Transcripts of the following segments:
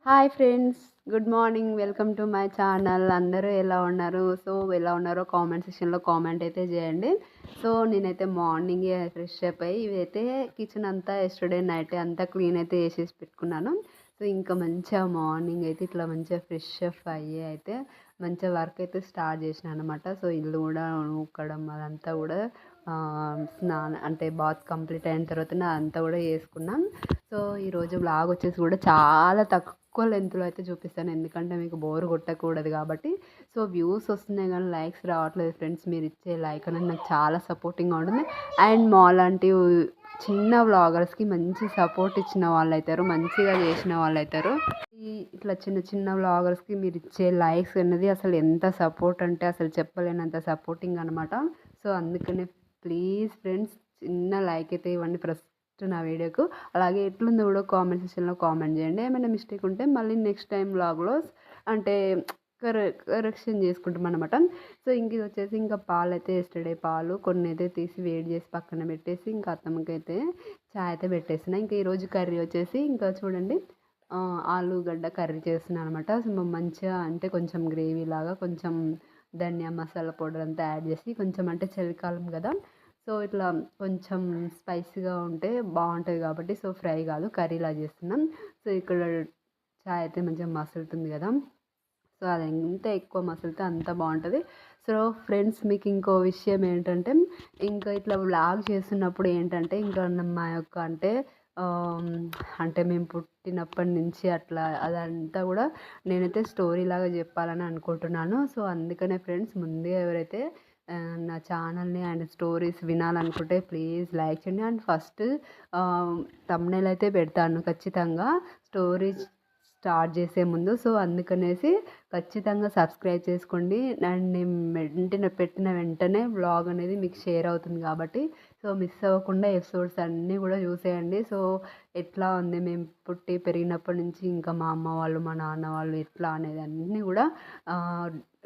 Hi friends, good morning. Welcome to my channel. అందరూ ఎలా ఉన్నారు? సో ఎలా ఉన్నారో కామెంట్ సెక్షన్లో కామెంట్ అయితే చేయండి. సో నేనైతే మార్నింగే ఫ్రెష్ అప్ అయ్యి ఇవైతే కిచెన్ అంతా ఎస్టర్డే నైట్ అంతా క్లీన్ అయితే చేసేసి పెట్టుకున్నాను. సో ఇంకా మంచిగా మార్నింగ్ అయితే ఇట్లా మంచిగా ఫ్రెష్ అప్ అయ్యి అయితే మంచిగా వర్క్ అయితే స్టార్ట్ చేసిన అనమాట. సో ఇల్లు కూడా ఊకడం అదంతా కూడా స్నానం అంటే బాత్ కంప్లీట్ అయిన తర్వాత అంతా కూడా చేసుకున్నాం. సో ఈరోజు వ్లాగ్ వచ్చేసి కూడా చాలా తక్కువ లెంత్లో అయితే చూపిస్తాను, ఎందుకంటే మీకు బోర్ కొట్టకూడదు కాబట్టి. సో వ్యూస్ వస్తున్నాయి కానీ లైక్స్ రావట్లేదు ఫ్రెండ్స్. మీరు ఇచ్చే లైక్ అనేది నాకు చాలా సపోర్టింగ్గా ఉంటుంది. అండ్ మా లాంటి చిన్న వ్లాగర్స్కి మంచి సపోర్ట్ ఇచ్చిన వాళ్ళు అవుతారు, మంచిగా చేసిన వాళ్ళు అవుతారు. ఇట్లా చిన్న చిన్న వ్లాగర్స్కి మీరు ఇచ్చే లైక్స్ అనేది అసలు ఎంత సపోర్ట్ అంటే అసలు చెప్పలేనంత సపోర్టింగ్ అనమాట. సో అందుకనే ప్లీజ్ ఫ్రెండ్స్ చిన్న లైక్ అయితే ఇవ్వండి ఫస్ట్ నా వీడియోకు. అలాగే ఎట్లుందో కూడా కామెంట్ సెక్షన్లో కామెంట్ చేయండి. ఏమైనా మిస్టేక్ ఉంటే మళ్ళీ నెక్స్ట్ టైం వ్లాగ్లో అంటే కరెక్షన్ చేసుకుంటాం అనమాట. సో ఇంక ఇది వచ్చేసి ఇంకా పాలు అయితే ఎస్టర్డే పాలు కొన్ని అయితే తీసి వేడి చేసి పక్కన పెట్టేసి ఇంకా అత్తమ్మకి అయితే చాయ్ అయితే పెట్టేసిన. ఇంకా ఈరోజు కర్రీ వచ్చేసి ఇంకా చూడండి, ఆలుగడ్డ కర్రీ చేస్తున్నాను అనమాట. సో మంచిగా అంటే కొంచెం గ్రేవీ లాగా కొంచెం ధనియా మసాలా పౌడర్ అంతా యాడ్ చేసి కొంచెం అంటే చలికాలం కదా, సో ఇట్లా కొంచెం స్పైసీగా ఉంటే బాగుంటుంది కాబట్టి సో ఫ్రై కాదు కర్రీలా చేస్తున్నాం. సో ఇక్కడ చాయ్ అయితే మంచిగా మసులుతుంది కదా, సో అది ఎంత ఎక్కువ మసిలితే అంత బాగుంటుంది. సో ఫ్రెండ్స్ మీకు ఇంకో విషయం ఏంటంటే, ఇంకా ఇట్లా వ్లాగ్ చేస్తున్నప్పుడు ఏంటంటే ఇంకా మా యొక్క అంటే అంటే మేము పుట్టినప్పటి నుంచి అట్లా అదంతా కూడా నేనైతే స్టోరీ లాగా చెప్పాలని అనుకుంటున్నాను. సో అందుకనే ఫ్రెండ్స్ ముందే ఎవరైతే నా ఛానల్ని అండ్ స్టోరీస్ వినాలనుకుంటే ప్లీజ్ లైక్ చేయండి. అండ్ ఫస్ట్ థంబ్నెయిల్ అయితే పెడతాను ఖచ్చితంగా స్టోరీస్ స్టార్ట్ చేసే ముందు. సో అందుకనేసి ఖచ్చితంగా సబ్స్క్రైబ్ చేసుకోండి. అండ్ నేను వెంటనే పెట్టిన వెంటనే వ్లాగ్ అనేది మీకు షేర్ అవుతుంది కాబట్టి సో మిస్ అవ్వకుండా ఎపిసోడ్స్ అన్నీ కూడా చూసేయండి. సో ఎట్లా ఉంది మేము పుట్టి పెరిగినప్పటి నుంచి ఇంకా మా అమ్మ వాళ్ళు మా నాన్న వాళ్ళు ఎట్లా అనేది అన్నీ కూడా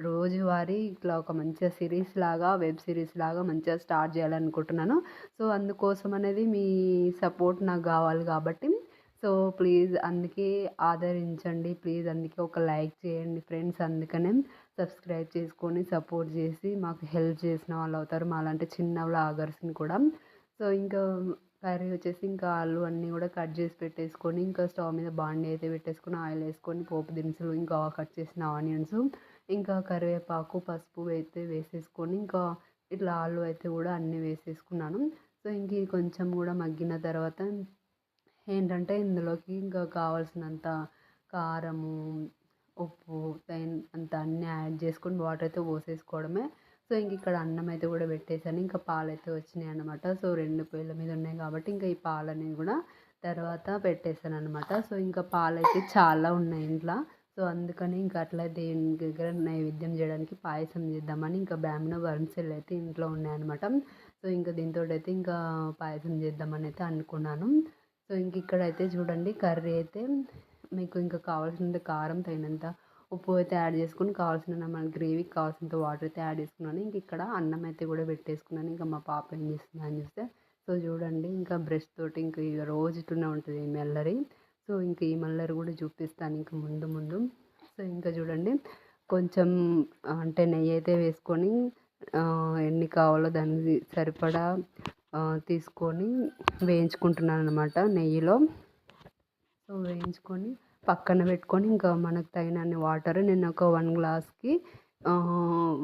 రోజువారీ ఇట్లా ఒక మంచిగా సిరీస్ లాగా వెబ్ సిరీస్ లాగా మంచిగా స్టార్ట్ చేయాలనుకుంటున్నాను. సో అందుకోసం అనేది మీ సపోర్ట్ నాకు కావాలి కాబట్టి సో ప్లీజ్ అందుకే ఆదరించండి, ప్లీజ్ అందుకే ఒక లైక్ చేయండి ఫ్రెండ్స్. అందుకనే సబ్స్క్రైబ్ చేసుకొని సపోర్ట్ చేసి మాకు హెల్ప్ చేసిన వాళ్ళు అవుతారు మాలాంటి చిన్న వ్లాగర్స్ని కూడా. సో ఇంకా కర్రీ వచ్చేసి ఇంకా ఆలు అన్నీ కూడా కట్ చేసి పెట్టేసుకొని ఇంకా స్టవ్ మీద బాండీ అయితే పెట్టేసుకొని ఆయిల్ వేసుకొని పోపు దినుసులు ఇంకా కట్ చేసిన ఆనియన్స్ ఇంకా కరివేపాకు పసుపు అయితే వేసేసుకొని ఇంకా ఇట్లా ఆలు అయితే కూడా అన్నీ వేసేసుకున్నాను. సో ఇంక ఇది కొంచెం కూడా మగ్గిన తర్వాత ఏంటంటే ఇందులోకి ఇంకా కావాల్సినంత కారము ఉప్పు అంత అన్నీ యాడ్ చేసుకొని వాటర్ అయితే పోసేసుకోవడమే. సో ఇంక ఇక్కడ అన్నం అయితే కూడా పెట్టేశాను, ఇంకా పాలు అయితే వచ్చినాయి అనమాట. సో రెండు పొయ్యిల మీద ఉన్నాయి కాబట్టి ఇంకా ఈ పాలు అనేవి కూడా తర్వాత పెట్టేశాను అనమాట. సో ఇంకా పాలు అయితే చాలా ఉన్నాయి ఇంట్లో. సో అందుకని ఇంకా అట్లా దేవుని దగ్గర నైవేద్యం చేయడానికి పాయసం చేద్దామని ఇంకా బ్రాహ్మణ వరిసెలు అయితే ఇంట్లో ఉన్నాయన్నమాట. సో ఇంకా దీంతో అయితే ఇంకా పాయసం చేద్దామని అయితే అనుకున్నాను. సో ఇంక ఇక్కడైతే చూడండి కర్రీ అయితే మీకు ఇంకా కావాల్సినంత కారం తగినంత ఉప్పు అయితే యాడ్ చేసుకొని కావాల్సిన మన గ్రేవీకి కావాల్సినంత వాటర్ అయితే యాడ్ చేసుకున్నాను. ఇంక ఇక్కడ అన్నం అయితే కూడా పెట్టేసుకున్నాను. ఇంకా మా పాప ఏం చేస్తుందా అని చూస్తే సో చూడండి ఇంకా బ్రష్ తోటి ఇంకా ఇక రోజు ఇట్లనే ఉంటుంది ఈ మెల్లరి. సో ఇంక ఈ మల్లరి కూడా చూపిస్తాను ఇంకా ముందు ముందు. సో ఇంకా చూడండి కొంచెం అంటే నెయ్యి అయితే వేసుకొని ఎన్ని కావాలో దానికి సరిపడా తీసుకొని వేయించుకుంటున్నాను అనమాట నెయ్యిలో. సో వేయించుకొని పక్కన పెట్టుకొని ఇంకా మనకు తగినన్ని వాటర్ నేను ఒక 1 గ్లాస్కి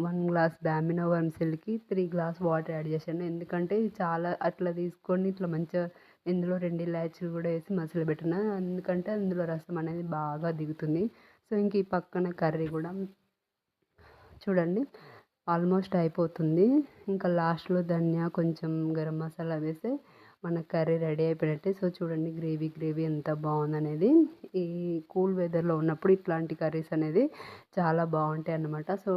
1 గ్లాస్ బ్యామినో వర్మిసెల్కి 3 గ్లాస్ వాటర్ యాడ్ చేశాను. ఎందుకంటే చాలా అట్లా తీసుకొని ఇట్లా మంచిగా ఇందులో 2 ఇలాచీలు కూడా వేసి మసాలా పెట్టిన, ఎందుకంటే అందులో రసం అనేది బాగా దిగుతుంది. సో ఇంక ఈ పక్కన కర్రీ కూడా చూడండి ఆల్మోస్ట్ అయిపోతుంది. ఇంకా లాస్ట్లో ధనియా కొంచెం గరం మసాలా వేస్తే మన కర్రీ రెడీ అయిపోయినట్టే. సో చూడండి గ్రేవీ గ్రేవీ ఎంత బాగుందనేది. ఈ కూల్ వెదర్లో ఉన్నప్పుడు ఇట్లాంటి కర్రీస్ అనేది చాలా బాగుంటాయి అన్నమాట. సో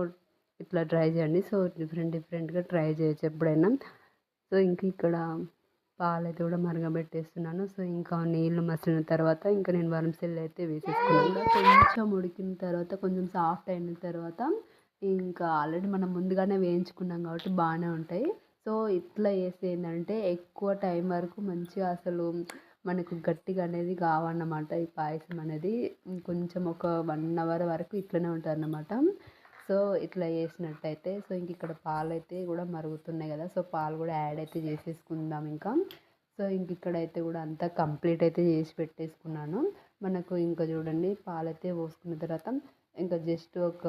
ఇట్లా ట్రై చేయండి. సో డిఫరెంట్గా ట్రై చేయొచ్చు ఎప్పుడైనా. సో ఇంక ఇక్కడ పాలైతే కూడా మరగబెట్టేస్తున్నాను. సో ఇంకా నీళ్ళు మసిలిన తర్వాత ఇంకా నేను వరిసెలు అయితే వేసేసుకున్నాను. కొంచెం ఉడికిన తర్వాత కొంచెం సాఫ్ట్ అయిన తర్వాత ఇంకా ఆల్రెడీ మనం ముందుగానే వేయించుకున్నాం కాబట్టి బాగానే ఉంటాయి. సో ఇట్లా వేసి ఏంటంటే ఎక్కువ టైం వరకు మంచిగా అసలు మనకు గట్టిగా అనేది కావన్నమాట ఈ పాయసం అనేది. కొంచెం ఒక 1 అవర్ వరకు ఇట్లనే ఉంటుందన్నమాట. సో ఇట్లా చేసినట్టయితే సో ఇంక ఇక్కడ పాలైతే కూడా మరుగుతున్నాయి కదా, సో పాలు కూడా యాడ్ అయితే చేసేసుకుందాం ఇంకా. సో ఇంక ఇక్కడైతే కూడా అంతా కంప్లీట్ అయితే చేసి పెట్టేసుకున్నాను. మనకు ఇంకా చూడండి పాలైతే పోసుకున్న తర్వాత ఇంకా జస్ట్ ఒక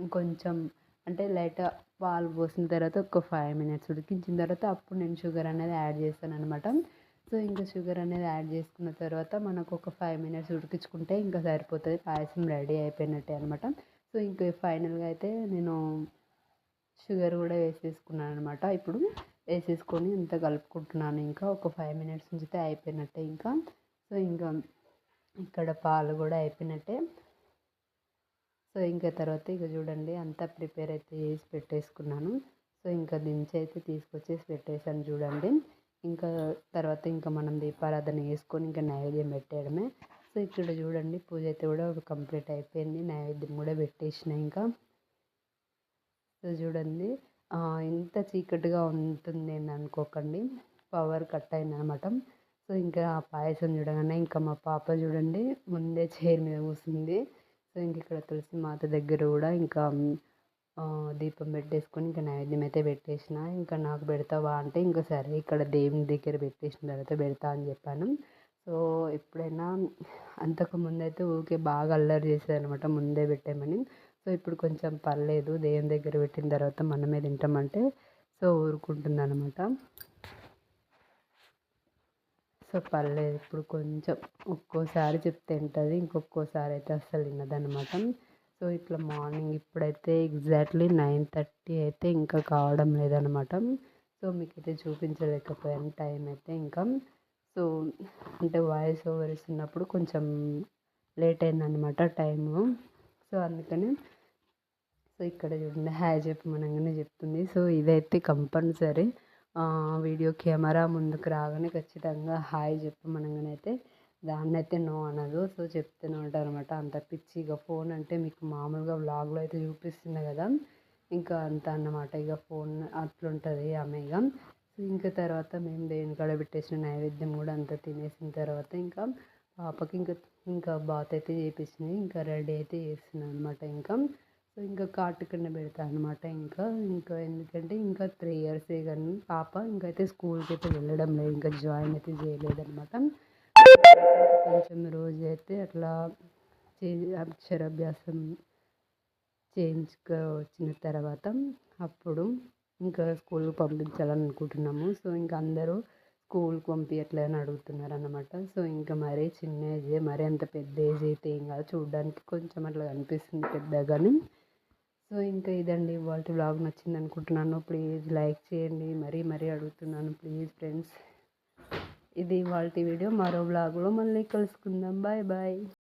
ఇంకొంచెం అంటే లైట్గా పాలు పోసిన తర్వాత ఒక 5 మినిట్స్ ఉడికించిన తర్వాత అప్పుడు నేను షుగర్ అనేది యాడ్ చేస్తాను అనమాట. సో ఇంకా షుగర్ అనేది యాడ్ చేసుకున్న తర్వాత మనకు ఒక 5 మినిట్స్ ఉడికించుకుంటే ఇంకా సరిపోతుంది, పాయసం రెడీ అయిపోయినట్టే అనమాట. సో ఇంకా ఫైనల్గా అయితే నేను షుగర్ కూడా వేసేసుకున్నాను అనమాట. ఇప్పుడు వేసేసుకొని ఇంత కలుపుకుంటున్నాను, ఇంకా ఒక 5 మినిట్స్ ఉంచితే అయిపోయినట్టే ఇంకా. సో ఇంకా ఇక్కడ పాలు కూడా అయిపోయినట్టే. సో ఇంకా తర్వాత ఇక చూడండి అంతా ప్రిపేర్ అయితే చేసి పెట్టేసుకున్నాను. సో ఇంకా దించి అయితే తీసుకొచ్చేసి పెట్టేసాను చూడండి. ఇంకా తర్వాత ఇంకా మనం దీపారాధన చేసుకొని ఇంకా నైవేద్యం పెట్టేయడమే. సో ఇక్కడ చూడండి పూజ అయితే కూడా కంప్లీట్ అయిపోయింది, నైవేద్యం కూడా పెట్టేసిన ఇంకా. సో చూడండి ఇంత చీకటిగా ఉంటుంది అని అనుకోకండి, పవర్ కట్ అయిందనమాట. సో ఇంకా ఆ పాయసం చూడగానే ఇంకా మా పాప చూడండి ముందే చైర్ మీద కూర్చుంది. సో ఇంక ఇక్కడ తులసి మాత దగ్గర కూడా ఇంకా దీపం పెట్టేసుకొని ఇంకా నైవేద్యం అయితే పెట్టేసిన. ఇంకా నాకు పెడతావా అంటే ఇంకా సరే ఇక్కడ దేవుని దగ్గర పెట్టేసిన తర్వాత పెడతా అని చెప్పాను. సో ఎప్పుడైనా అంతకుముందు అయితే ఊరికే బాగా అల్లరి చేసేదనమాట ముందే పెట్టామని. సో ఇప్పుడు కొంచెం పర్లేదు, దేవుని దగ్గర పెట్టిన తర్వాత మనమే తింటామంటే సో ఊరుకుంటుంది అనమాట. సో పర్లేదు ఇప్పుడు కొంచెం ఒక్కోసారి చెప్తే తింటుంది, ఇంకొక్కోసారి అయితే అస్సలు తినదనమాట. సో ఇట్లా మార్నింగ్ ఇప్పుడైతే ఎగ్జాక్ట్లీ 9:30 అయితే ఇంకా కావడం లేదనమాట. సో మీకైతే చూపించలేకపోయాను టైం అయితే ఇంకా. సో అంటే వాయిస్ ఓవర్ ఇస్తున్నప్పుడు కొంచెం లేట్ అయిందనమాట టైము. సో అందుకని సో ఇక్కడ చూడండి హాయ్ చెప్పమనగానే చెప్తుంది. సో ఇదైతే కంపల్సరీ వీడియో కెమెరా ముందుకు రాగానే ఖచ్చితంగా హాయ్ చెప్పమనగానే అయితే దాన్నైతే నో అనదు. సో చెప్తూనే ఉంటారు అనమాట. అంత పిచ్చిగా ఫోన్ అంటే మీకు మామూలుగా వ్లాగ్లో అయితే చూపిస్తుంది కదా, ఇంకా అంత అన్నమాట. ఇక ఫోన్ అట్లుంటుంది ఆమె ఇక. సో ఇంకా తర్వాత మేము దేవుని కాడ పెట్టేసిన నైవేద్యం కూడా అంతా తినేసిన తర్వాత ఇంకా పాపకి ఇంకా బాత్ అయితే చేపించినాయి, ఇంకా రెడీ అయితే చేస్తున్నాను అనమాట ఇంకా. సో ఇంకా కాటు కింద పెడతాను అనమాట ఇంకా ఎందుకంటే ఇంకా 3 ఇయర్సే కానీ పాప ఇంకైతే స్కూల్కి అయితే వెళ్ళడం లేదు, ఇంకా జాయిన్ అయితే చేయలేదన్నమాట. కొంచెం రోజు అయితే అట్లా అక్షరాభ్యాసం చేయించుకు వచ్చిన తర్వాత అప్పుడు ఇంకా స్కూల్కి పంపించాలని అనుకుంటున్నాము. సో ఇంకా అందరూ స్కూల్కి పంపించట్లేదని అడుగుతున్నారు అన్నమాట. సో ఇంకా మరీ చిన్న ఏజ్, మరీ అంత పెద్ద ఏజ్ అయితే ఏం కాదు, చూడడానికి కొంచెం అట్లా కనిపిస్తుంది పెద్దగాని. సో ఇంకా ఇదండి ఇవాళ వ్లాగ్ నచ్చింది అనుకుంటున్నాను. ప్లీజ్ లైక్ చేయండి, మరీ అడుగుతున్నాను ప్లీజ్ ఫ్రెండ్స్. ఇది ఇవాళ వీడియో, మరో వ్లాగ్లో మళ్ళీ కలుసుకుందాం. Bye bye.